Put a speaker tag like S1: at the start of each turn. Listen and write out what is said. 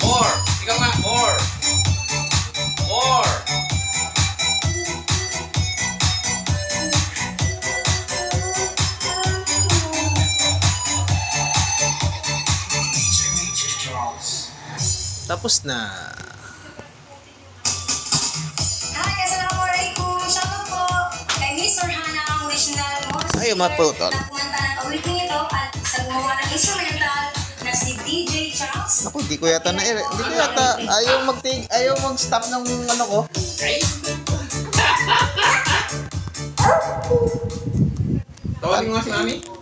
S1: More! Ikaw nga, more! More!
S2: Tapos na.
S3: Hi, assalamualaikum. Shoutout po kay Miss Orhana ang original most
S2: Ayaw maputol.
S3: na kumanta ng ulitin ito at sa gumawa ng instrumental na si DJ Charles.
S2: Naku, di ko yata ayaw mag-stop ng ano ko.
S1: Tawagin mo nga si Mami.